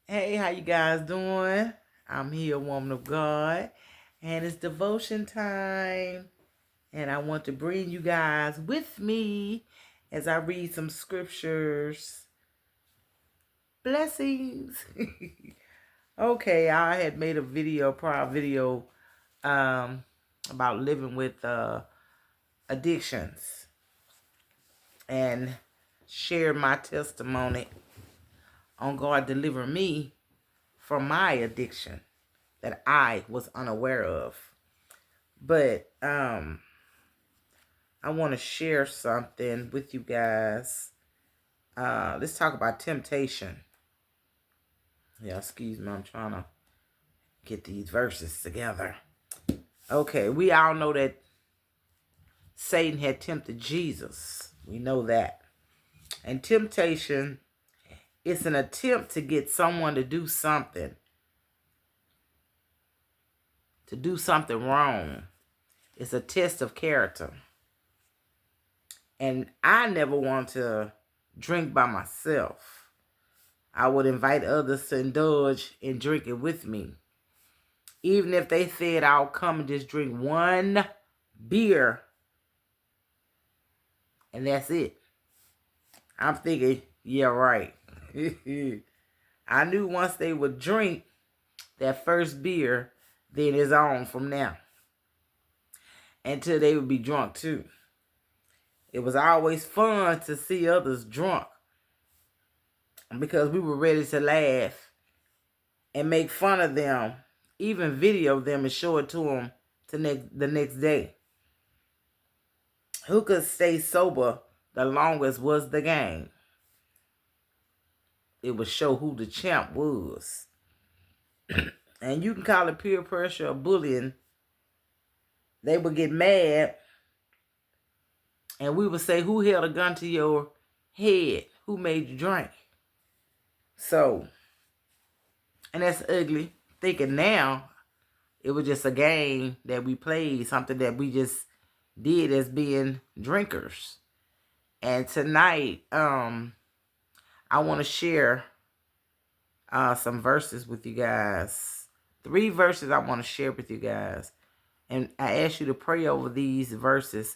Hey, how you guys doing? I'm here, woman of God, and it's devotion time. And I want to bring you guys with me as I read some scriptures. Blessings. Okay, I had made a prior video, about living with addictions and shared my testimony on God delivering me from my addiction that I was unaware of. But I want to share something with you guys. Let's talk about temptation. Yeah, excuse me, I'm trying to get these verses together. Okay, we all know that Satan had tempted Jesus. We know that. And temptation is an attempt to get someone to do something wrong. It's a test of character. And I never want to drink by myself. I would invite others to indulge in drinking with me. Even if they said I'll come and just drink one beer and that's it. I'm thinking, yeah, right. I knew once they would drink that first beer, then it's on from now. Until they would be drunk too. It was always fun to see others drunk because we were ready to laugh and make fun of them, even video them and show it to them the next day. Who could stay sober the longest was the game. It would show who the champ was. And you can call it peer pressure or bullying. They would get mad and we would say, who held a gun to your head? Who made you drink? So, and that's ugly. Thinking now, it was just a game that we played, something that we just did as being drinkers. And tonight, I want to share some verses with you guys. 3 verses I want to share with you guys. And I ask you to pray over these verses.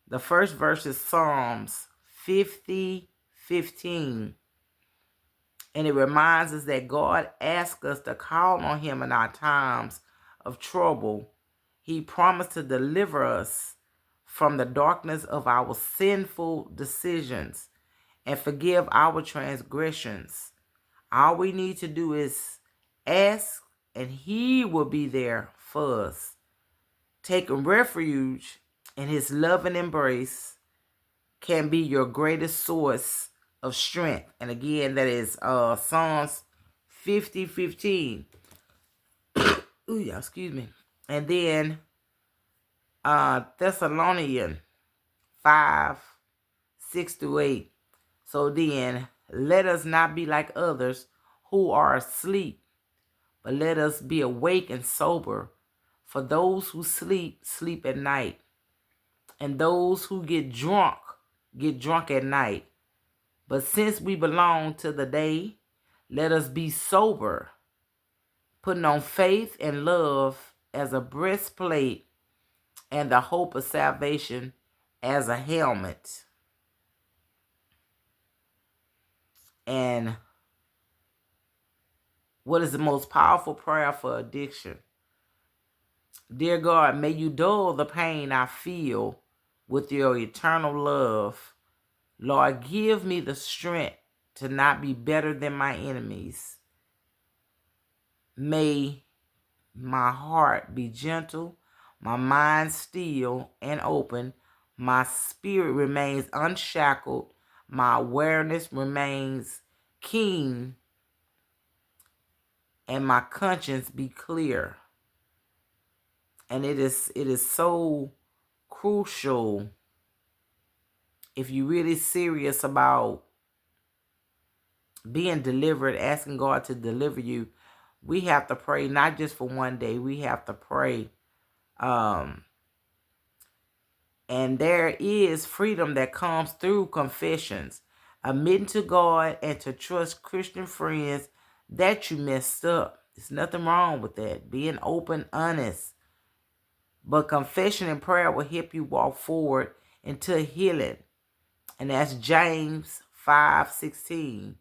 The first verse is Psalms 50:15. And it reminds us that God asks us to call on him in our times of trouble. He promised to deliver us from the darkness of our sinful decisions and forgive our transgressions. All we need to do is ask, and he will be there for us. Taking refuge in his loving embrace can be your greatest source of strength. And again, that is Psalms 50:15. Ooh, yeah, excuse me. And then Thessalonians 5:6-8. So then, let us not be like others who are asleep, but let us be awake and sober. For those who sleep, sleep at night. And those who get drunk at night. But since we belong to the day, let us be sober, putting on faith and love as a breastplate and the hope of salvation as a helmet. And what is the most powerful prayer for addiction? Dear God, may you dull the pain I feel with your eternal love. Lord, give me the strength to not be better than my enemies. May my heart be gentle, my mind still and open, my spirit remains unshackled, my awareness remains keen, and my conscience be clear. And it is so crucial, if you're really serious about being delivered, asking God to deliver you, we have to pray not just for one day. We have to pray. And there is freedom that comes through confessions, admitting to God and to trust Christian friends that you messed up. There's nothing wrong with that. Being open, honest. But confession and prayer will help you walk forward into healing. And that's James 5:16.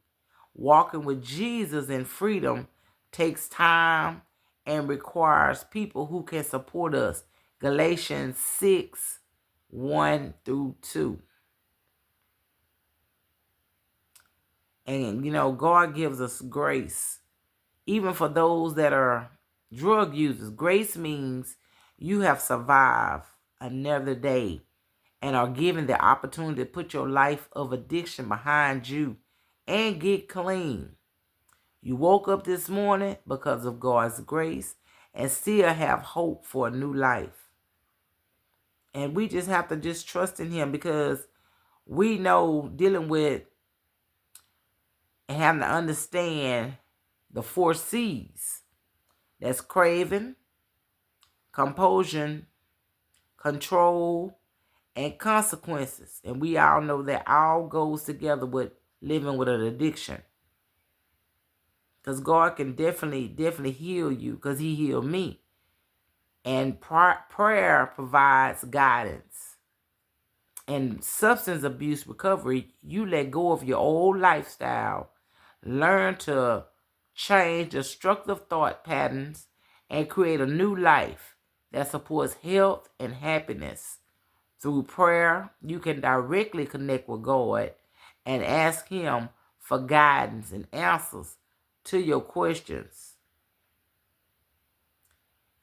Walking with Jesus in freedom takes time and requires people who can support us. Galatians 6:1-2. And, God gives us grace. Even for those that are drug users, grace means you have survived another day and are given the opportunity to put your life of addiction behind you and get clean. You woke up this morning because of God's grace and still have hope for a new life. And we just have to just trust in him, because we know dealing with and having to understand the 4 C's. That's craving, compulsion, control, and consequences. And we all know that all goes together with living with an addiction. Because God can definitely heal you, because he healed me. And prayer provides guidance. And substance abuse recovery, you let go of your old lifestyle, learn to change destructive thought patterns, and create a new life that supports health and happiness. Through prayer, you can directly connect with God and ask him for guidance and answers to your questions.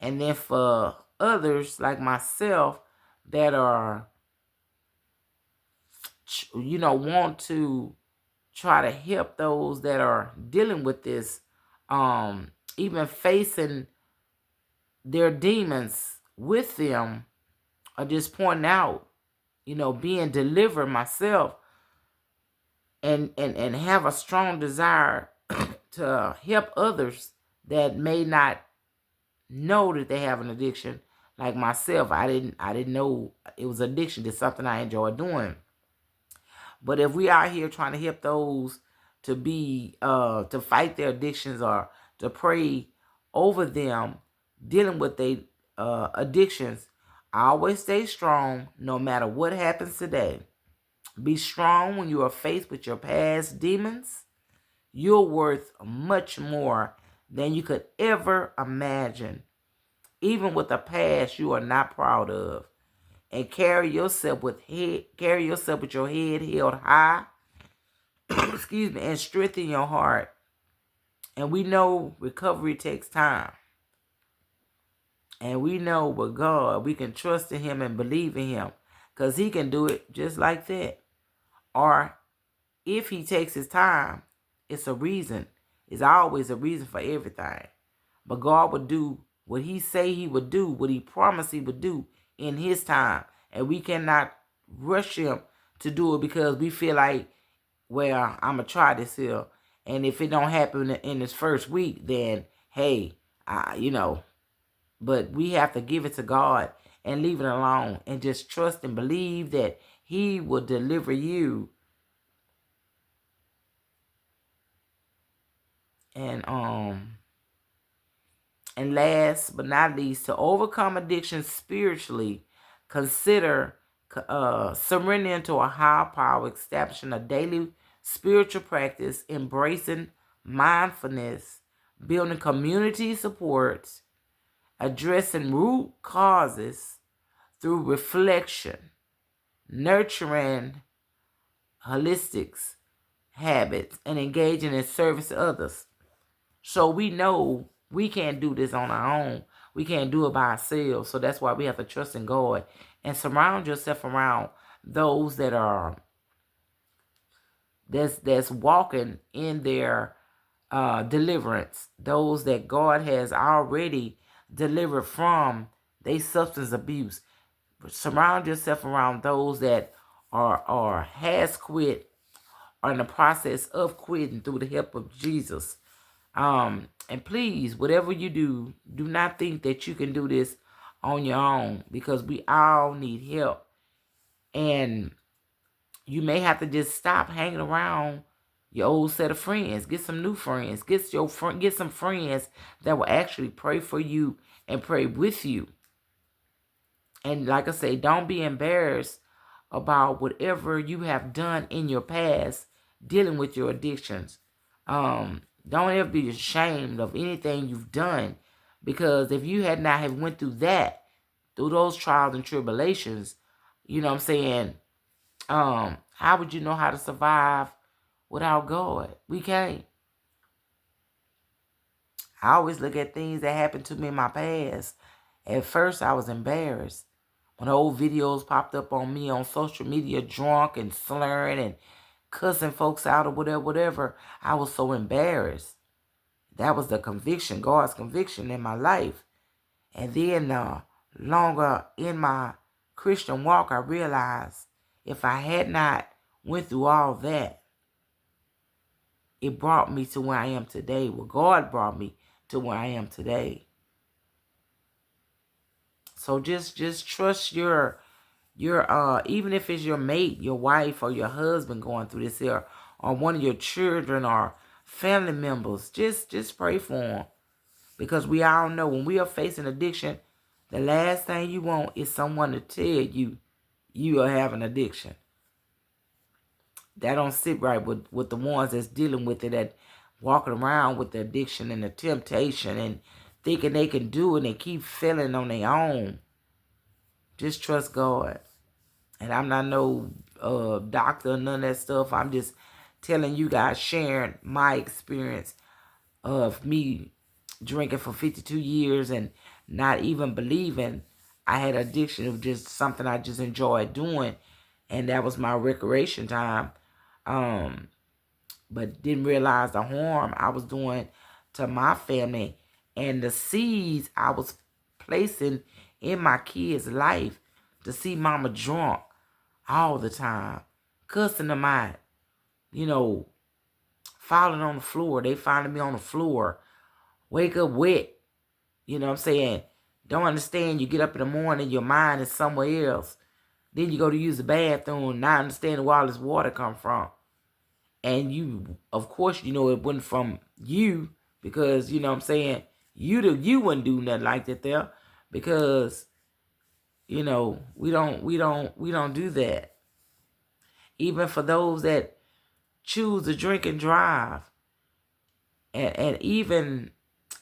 And then for others like myself that are, want to try to help those that are dealing with this, even facing their demons with them, or just pointing out, being delivered myself, and have a strong desire to help others that may not know that they have an addiction. Like myself, I didn't know it was addiction. It's something I enjoy doing. But if we are here trying to help those to be to fight their addictions, or to pray over them dealing with their addictions, always stay strong no matter what happens today. Be strong when you are faced with your past demons. You're worth much more than you could ever imagine, even with a past you are not proud of. And carry yourself with your head held high. Excuse me, and strengthen your heart. And we know recovery takes time. And we know with God, we can trust in him and believe in him, because he can do it just like that. Or if he takes his time, it's a reason. It's always a reason for everything. But God would do what he say he would do, what he promised he would do in his time. And we cannot rush him to do it because we feel like, well, I'm going to try this here. And if it don't happen in this first week, then, hey, but we have to give it to God and leave it alone and just trust and believe that he will deliver you. And last but not least, to overcome addiction spiritually, consider surrendering to a higher power, establishing a daily spiritual practice, embracing mindfulness, building community supports, addressing root causes through reflection, nurturing holistics habits, and engaging in service to others. So we know we can't do this on our own. We can't do it by ourselves. So that's why we have to trust in God and surround yourself around those that are that's walking in their deliverance. Those that God has already delivered from their substance abuse. Surround yourself around those that has quit, or in the process of quitting through the help of Jesus. And please, whatever you do, do not think that you can do this on your own, because we all need help. And you may have to just stop hanging around your old set of friends. Get some new friends. Get some friends that will actually pray for you and pray with you. And like I say, don't be embarrassed about whatever you have done in your past dealing with your addictions. Don't ever be ashamed of anything you've done, because if you had not have went through those trials and tribulations, you know what I'm saying, how would you know how to survive without God? We can't. I always look at things that happened to me in my past. At first, I was embarrassed. When old videos popped up on me on social media, drunk and slurring and cussing folks out or whatever, I was so embarrassed. That was the conviction, God's conviction in my life. And then longer in my Christian walk, I realized if I had not went through all that, it brought me to where I am today. Well, God brought me to where I am today. So just trust your even if it's your mate, your wife, or your husband going through this here, or one of your children or family members, just pray for them. Because we all know when we are facing addiction, the last thing you want is someone to tell you you are having addiction. That don't sit right with the ones that's dealing with it, that walking around with the addiction and the temptation and thinking they can do it and keep feeling on their own. Just trust God. And I'm not no doctor or none of that stuff. I'm just telling you guys, sharing my experience of me drinking for 52 years and not even believing I had addiction. It was just something I just enjoyed doing. And that was my recreation time. But didn't realize the harm I was doing to my family and the seeds I was placing in my kids' life to see mama drunk all the time, cussing them out, falling on the floor. They finding me on the floor, wake up wet, you know what I'm saying? Don't understand, you get up in the morning, your mind is somewhere else. Then you go to use the bathroom, not understanding where all this water come from. And you, of course, it wasn't from you, because, you know what I'm saying, you wouldn't do nothing like that there, because, we don't do that. Even for those that choose to drink and drive. And even,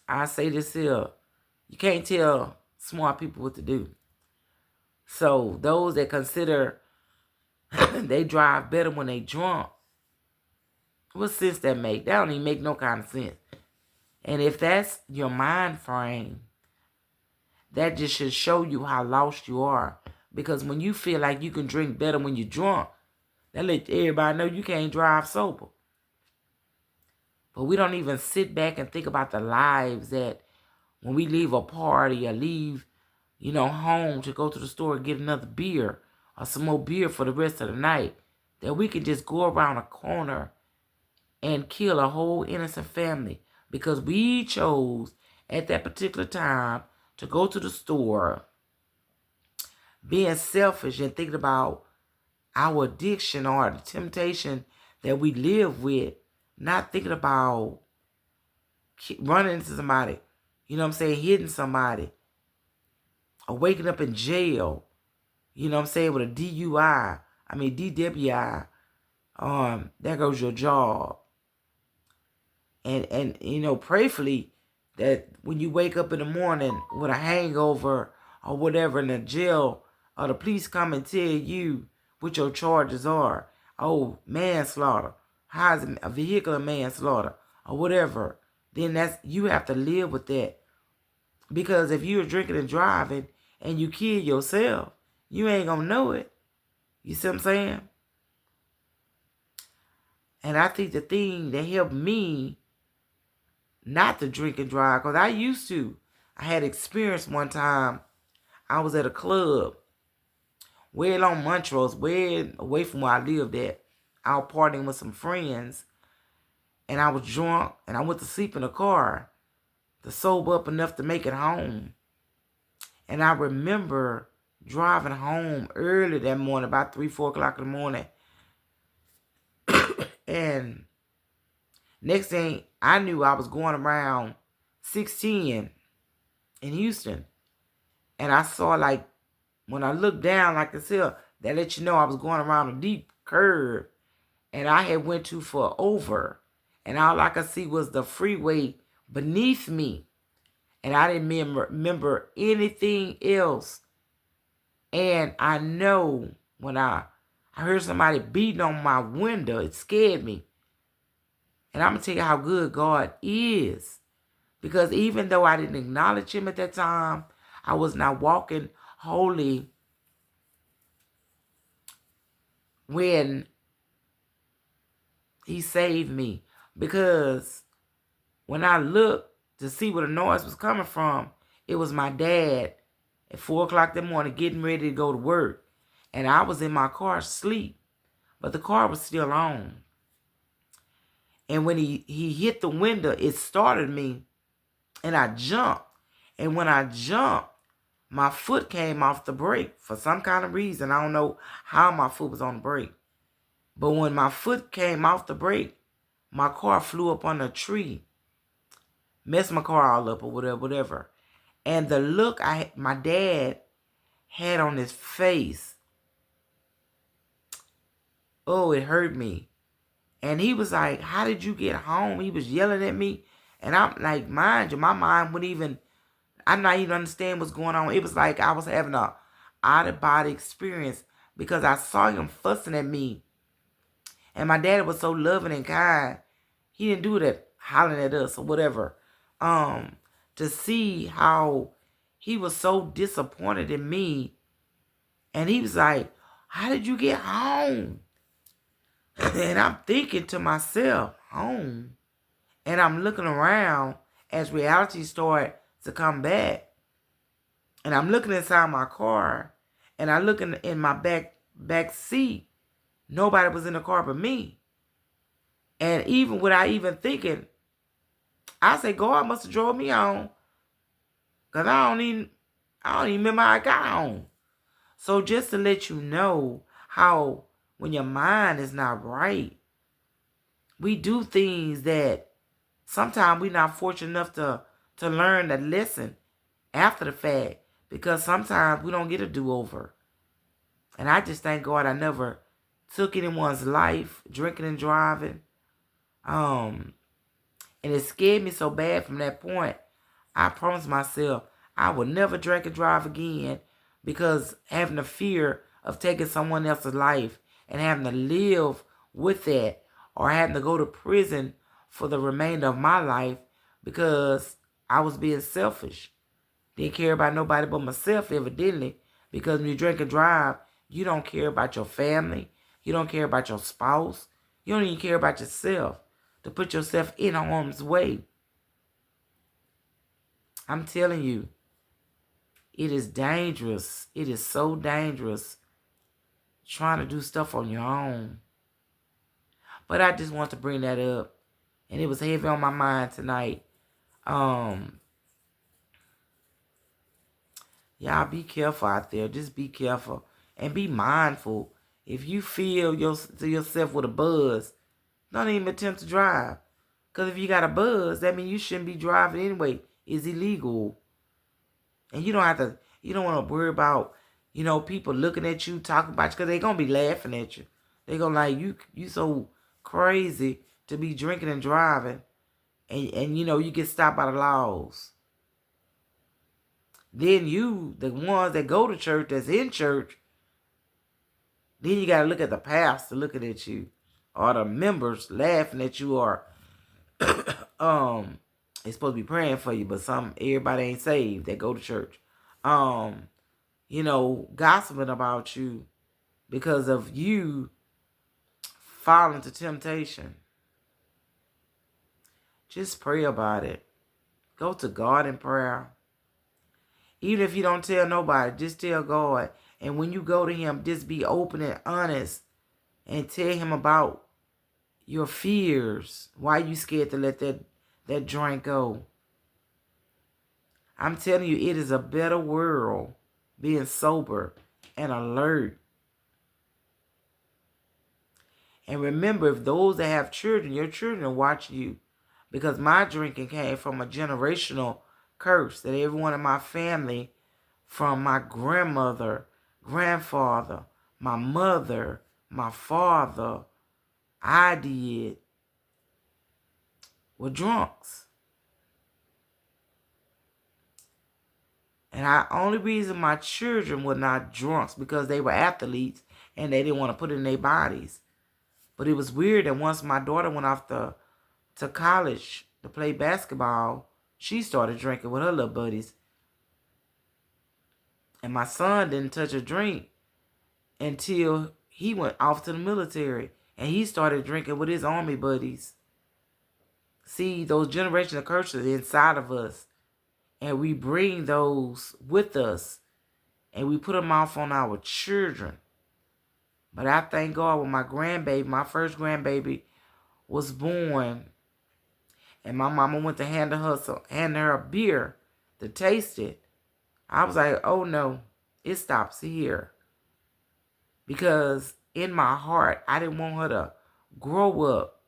I say this here, you can't tell smart people what to do. So those that consider they drive better when they drunk, what sense that make? That don't even make no kind of sense. And if that's your mind frame, that just should show you how lost you are. Because when you feel like you can drink better when you're drunk, that let everybody know you can't drive sober. But we don't even sit back and think about the lives that when we leave a party or leave, home to go to the store and get another beer or some more beer for the rest of the night, that we can just go around a corner and kill a whole innocent family because we chose at that particular time to go to the store, being selfish and thinking about our addiction or the temptation that we live with, not thinking about running into somebody, hitting somebody, or waking up in jail, with a DUI, DWI, there goes your job. And prayerfully, that when you wake up in the morning with a hangover or whatever in the jail, or the police come and tell you what your charges are. Oh, manslaughter. How's it, a vehicular manslaughter or whatever. Then you have to live with that. Because if you're drinking and driving and you kill yourself, you ain't gonna know it. You see what I'm saying? And I think the thing that helped me not to drink and drive, because I used to. I had experience one time. I was at a club way along Montrose, way away from where I lived at, out partying with some friends. And I was drunk, and I went to sleep in the car to sober up enough to make it home. And I remember driving home early that morning, about 3, 4 o'clock in the morning. And Next thing I knew, I was going around 610 in Houston. And I saw, like, when I looked down, like I said, that let you know I was going around a deep curve. And I had went too far over. And all I could see was the freeway beneath me. And I didn't remember anything else. And I know when I heard somebody beating on my window, it scared me. And I'm going to tell you how good God is. Because even though I didn't acknowledge him at that time, I was not walking holy when he saved me. Because when I looked to see where the noise was coming from, it was my dad at 4 o'clock that morning getting ready to go to work. And I was in my car asleep, but the car was still on. And when he hit the window, it started me, and I jumped. And when I jumped, my foot came off the brake for some kind of reason. I don't know how my foot was on the brake. But when my foot came off the brake, my car flew up on a tree, messed my car all up or whatever. And the look my dad had on his face, oh, it hurt me. And he was like, how did you get home? He was yelling at me. And I'm like, mind you, my mind wouldn't even, I'm not even understand what's going on. It was like I was having a out-of-body experience because I saw him fussing at me. And my dad was so loving and kind. He didn't do that hollering at us or whatever. To see how he was so disappointed in me. And he was like, how did you get home? And I'm thinking to myself, home? And I'm looking around as reality started to come back. And I'm looking inside my car. And I look in my back seat. Nobody was in the car but me. And even without even thinking, I say, God must have drove me home. Because I don't even remember how I got home. So just to let you know how when your mind is not right, we do things that sometimes we're not fortunate enough to learn that lesson after the fact. Because sometimes we don't get a do-over. And I just thank God I never took anyone's life, drinking and driving. And it scared me so bad from that point. I promised myself I would never drink and drive again because having the fear of taking someone else's life and having to live with that or having to go to prison for the remainder of my life because I was being selfish. Didn't care about nobody but myself, evidently, because when you drink and drive, you don't care about your family. You don't care about your spouse. You don't even care about yourself to put yourself in harm's way. I'm telling you, it is dangerous. It is so dangerous trying to do stuff on your own. But I just want to bring that up. And it was heavy on my mind tonight. Y'all be careful out there. Just be careful. And be mindful. If you feel yourself with a buzz, don't even attempt to drive. Because if you got a buzz, that means you shouldn't be driving anyway. It's illegal. And you don't want to worry about, people looking at you, talking about you, because they're going to be laughing at you. They're going to like, you so crazy to be drinking and driving. And you get stopped by the laws. Then the ones that go to church, that's in church, then you got to look at the pastor looking at you. Or the members laughing at you, or they supposed to be praying for you, but everybody ain't saved that go to church. Gossiping about you because of you falling to temptation. Just pray about it. Go to God in prayer. Even if you don't tell nobody, just tell God. And when you go to him, just be open and honest and tell him about your fears. Why you scared to let that drink go? I'm telling you, it is a better world being sober and alert. And remember, if those that have children, your children watch you. Because my drinking came from a generational curse that everyone in my family, from my grandmother, grandfather, my mother, my father, I did, were drunks. And the only reason my children were not drunks because they were athletes and they didn't want to put it in their bodies. But it was weird that once my daughter went off to college to play basketball, she started drinking with her little buddies. And my son didn't touch a drink until he went off to the military. And he started drinking with his army buddies. See, those generational curses inside of us. And we bring those with us. And we put them off on our children. But I thank God when my grandbaby, my first grandbaby, was born. And my mama went to hand her a beer to taste it. I was like, oh no, it stops here. Because in my heart, I didn't want her to grow up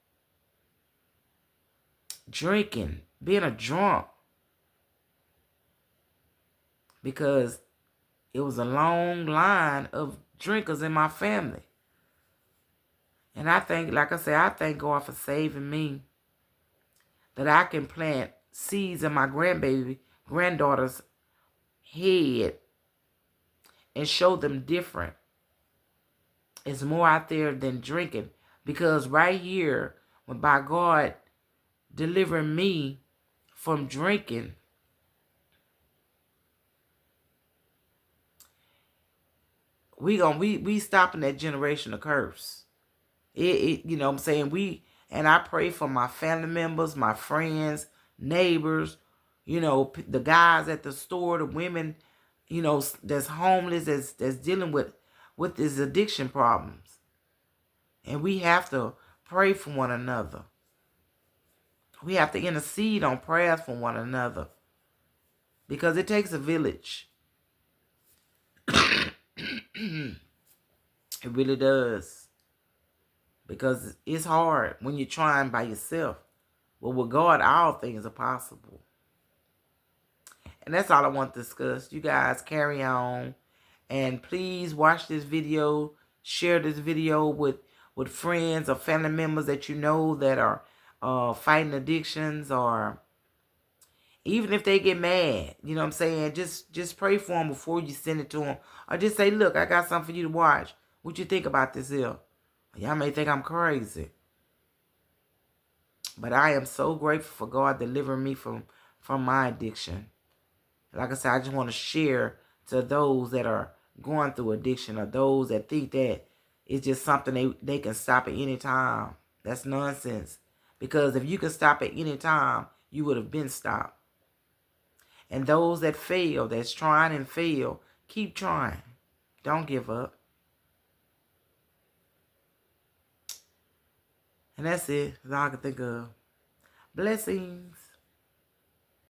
drinking, being a drunk. Because it was a long line of drinkers in my family. And I think, like I said, I thank God for saving me. That I can plant seeds in my granddaughter's head and show them different. It's more out there than drinking. Because right here, when by God delivering me from drinking, we stopping that generational curse. You know what I'm saying? And I pray for my family members, my friends, neighbors, you know, the guys at the store, the women, you know, that's homeless, that's dealing with these addiction problems. And we have to pray for one another. We have to intercede on prayers for one another. Because it takes a village. It really does. Because it's hard when you're trying by yourself. But with God, all things are possible. And that's all I want to discuss. You guys carry on. And please watch this video. Share this video with friends or family members that you know that are fighting addictions, or even if they get mad, you know what I'm saying? Just pray for them before you send it to them. Or just say, look, I got something for you to watch. What you think about this here? Y'all may think I'm crazy. But I am so grateful for God delivering me from my addiction. Like I said, I just want to share to those that are going through addiction, or those that think that it's just something they can stop at any time. That's nonsense. Because if you could stop at any time, you would have been stopped. And those that fail, that's trying and fail, keep trying. Don't give up. And that's it. That's all I can think of. Blessings.